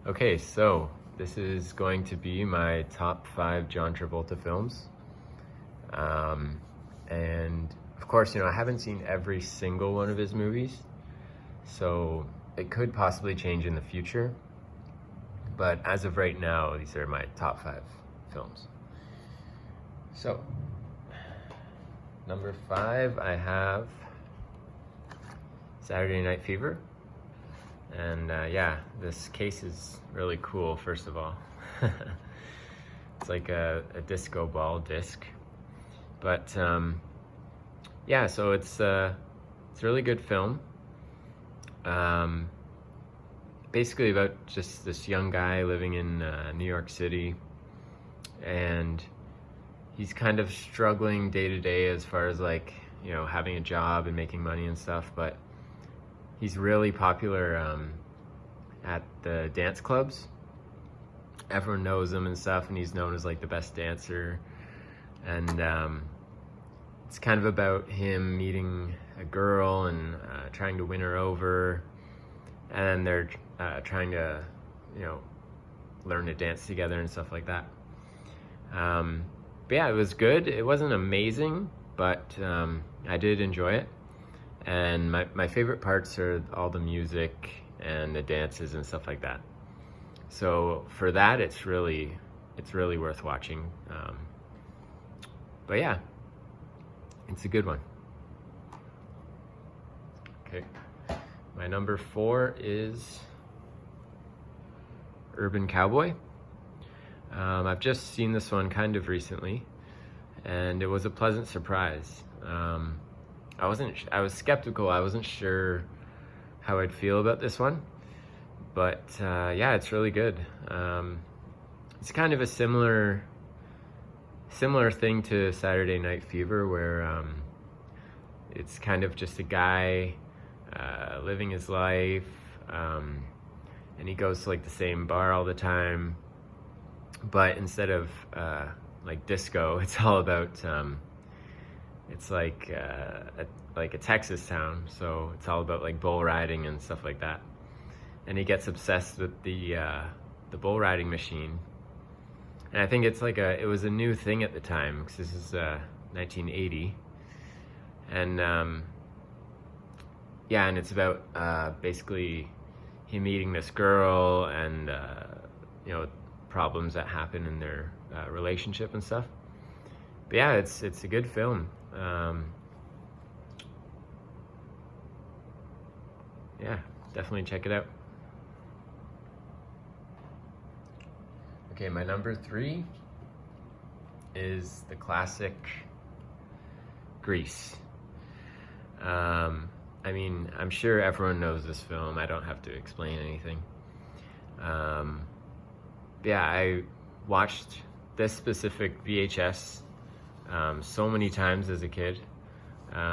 Okay, so this is going to be my top 5 John Travolta films. Um, and of course, I haven't seen every single one of his movies, so it could possibly change in the future. But as of right now, these are my top 5 films. So, number 5, I have Saturday Night Fever. And yeah, this case is really cool, first of all. It's like a disco ball disc. But yeah, so it's a really good film. Basically about just this young guy living in New York City, and he's kind of struggling day to day as far as having a job and making money and stuff, but he's really popular at the dance clubs. Everyone knows him and stuff, and he's known as like the best dancer. And it's kind of about him meeting a girl and trying to win her over, and they're trying to, learn to dance together and stuff like that. But yeah, it was good. It wasn't amazing, but I did enjoy it. And my favorite parts are all the music and the dances and stuff like that. So for that, it's really worth watching. But yeah, it's a good one. Okay, my number 4 is Urban Cowboy. I've just seen this one kind of recently, and it was a pleasant surprise. I was skeptical. I wasn't sure how I'd feel about this one, but yeah, it's really good. It's kind of a similar thing to Saturday Night Fever, where it's kind of just a guy living his life, and he goes to like the same bar all the time, but instead of like disco, it's all about it's like a Texas town, so it's all about like bull riding and stuff like that. And he gets obsessed with the bull riding machine. And I think it's it was a new thing at the time, because this is 1980. And yeah, and it's about basically him meeting this girl, and problems that happen in their relationship and stuff. But yeah, it's a good film. Yeah, definitely check it out. Okay, my number 3 is the classic Grease. I mean, I'm sure everyone knows this film. I don't have to explain anything. Yeah, I watched this specific VHS so many times as a kid.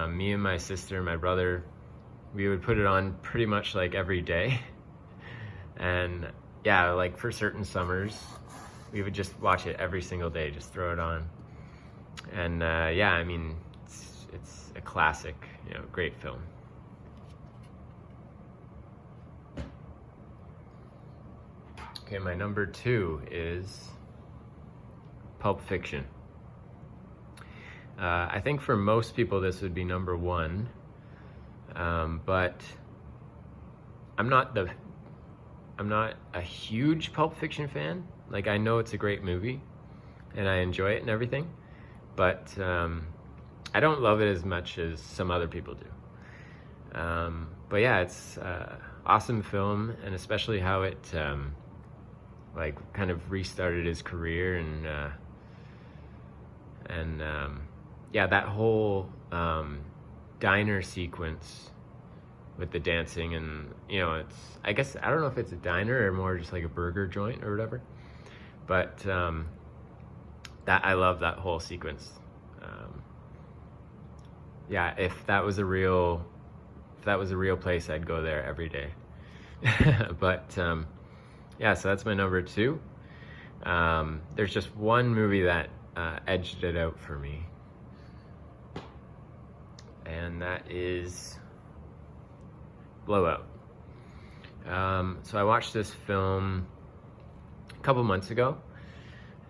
Me and my sister, my brother, we would put it on pretty much like every day. And yeah, like for certain summers, we would just watch it every single day, just throw it on. And yeah, I mean, it's a classic, great film. Okay, my number 2 is Pulp Fiction. I think for most people this would be number 1, but I'm not a huge Pulp Fiction fan. Like, I know it's a great movie, and I enjoy it and everything, but I don't love it as much as some other people do. But yeah, it's awesome film, and especially how it kind of restarted his career, and yeah, that whole diner sequence with the dancing, and I don't know if it's a diner or more just like a burger joint or whatever, but that I love that whole sequence. Yeah, if that was a real place, I'd go there every day. But yeah, so that's my number 2. There's just one movie that edged it out for me, and that is Blowout. So I watched this film a couple months ago,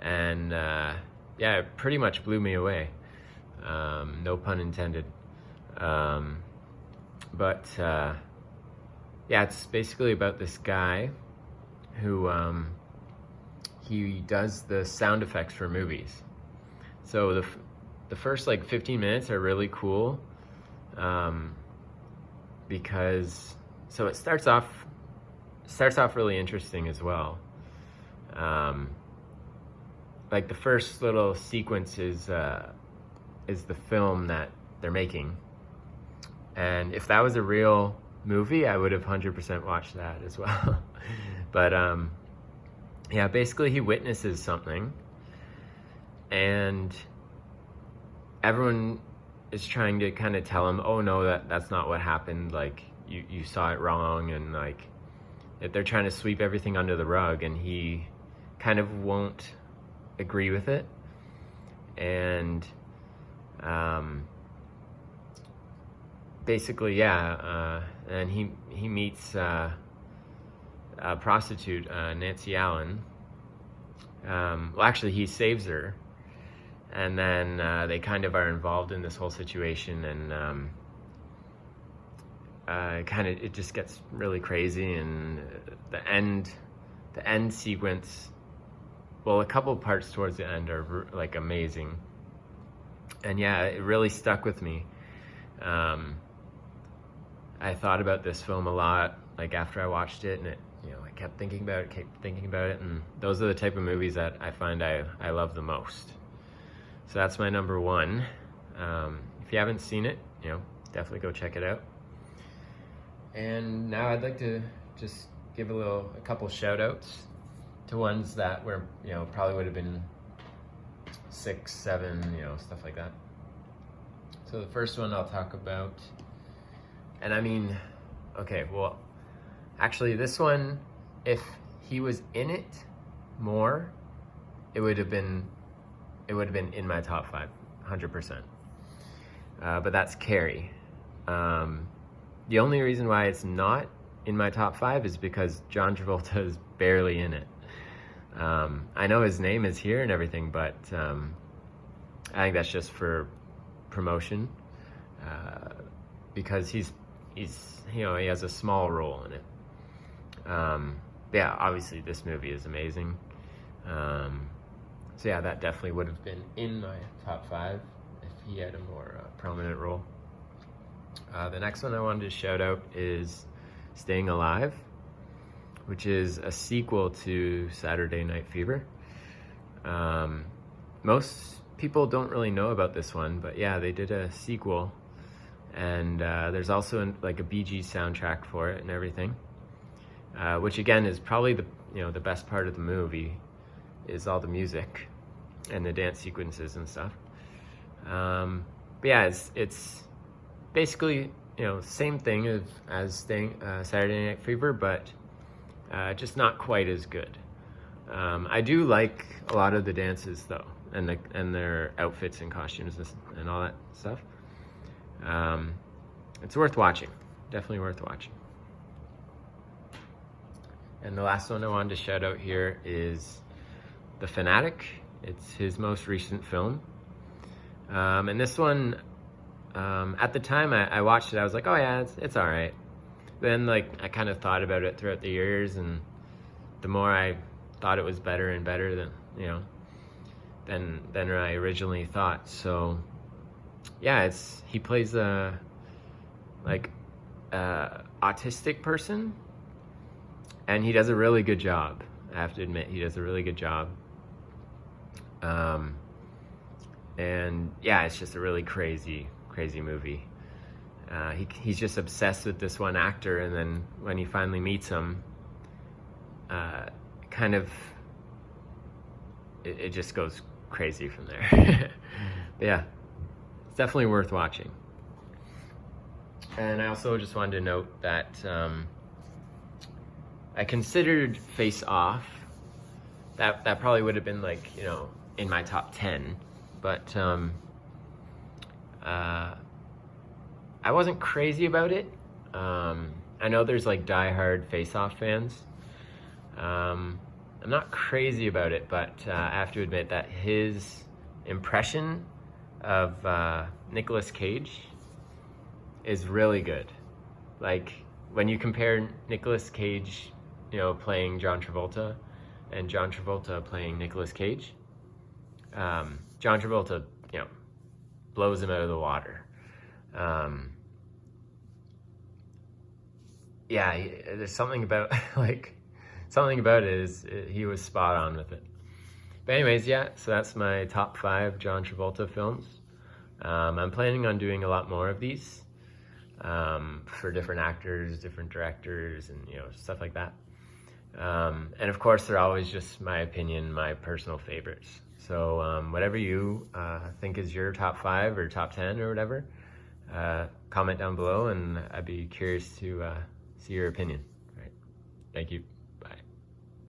and yeah, it pretty much blew me away. No pun intended. But yeah, it's basically about this guy who he does the sound effects for movies. So the first like 15 minutes are really cool, because so it starts off really interesting as well. Like the first little sequence is the film that they're making, and if that was a real movie, I would have 100% watched that as well. But yeah, basically he witnesses something, and everyone is trying to kind of tell him, oh no, that's not what happened, like you saw it wrong, and like they're trying to sweep everything under the rug, and he kind of won't agree with it. And basically, yeah, and he meets a prostitute, Nancy Allen. Well, actually, he saves her, and then they kind of are involved in this whole situation, and it just gets really crazy. And the end sequence, well, a couple parts towards the end are like amazing, and yeah, it really stuck with me. I thought about this film a lot, like after I watched it, and I kept thinking about it, and those are the type of movies that I find I love the most. So that's my number one. If you haven't seen it, definitely go check it out. And now I'd like to just give a couple shout outs to ones that were, probably would have been 6, 7, stuff like that. So the first one I'll talk about, and I mean, okay, well, actually this one, if he was in it more, it would have been in my top 5, 100%. But that's Carrie. The only reason why it's not in my top 5 is because John Travolta is barely in it. I know his name is here and everything, but I think that's just for promotion, because he has a small role in it. Yeah, obviously this movie is amazing. So yeah, that definitely would have been in my top 5 if he had a more prominent role. The next one I wanted to shout out is Staying Alive, which is a sequel to Saturday Night Fever. Most people don't really know about this one, but yeah, they did a sequel, and there's also like a Bee Gees soundtrack for it and everything, which again is probably the best part of the movie, is all the music and the dance sequences and stuff. But yeah, it's basically same thing as Saturday Night Fever, but just not quite as good. I do like a lot of the dances though, and their outfits and costumes and all that stuff. It's worth watching, definitely worth watching. And the last one I wanted to shout out here is The Fanatic. It's his most recent film, and this one, at the time I watched it, I was like, oh yeah, it's all right. Then like I kind of thought about it throughout the years, and the more I thought it was better and better than I originally thought. So yeah, he plays a autistic person, and he does a really good job. I have to admit, he does a really good job. And yeah, it's just a really crazy movie. He's just obsessed with this one actor, and then when he finally meets him, it just goes crazy from there. But yeah, it's definitely worth watching. And I also just wanted to note that I considered Face Off. That probably would have been like, in my top 10, but I wasn't crazy about it. I know there's like diehard Face Off fans, I'm not crazy about it, but I have to admit that his impression of Nicolas Cage is really good. Like, when you compare Nicolas Cage, playing John Travolta, and John Travolta playing Nicolas Cage, John Travolta, blows him out of the water. There's something about something about it is he was spot on with it. But anyways, so that's my top 5 John Travolta films. I'm planning on doing a lot more of these for different actors, different directors, and stuff like that. And of course, they're always just my opinion, my personal favorites. So whatever you think is your top 5 or top 10 or whatever, comment down below, and I'd be curious to see your opinion. All right. Thank you.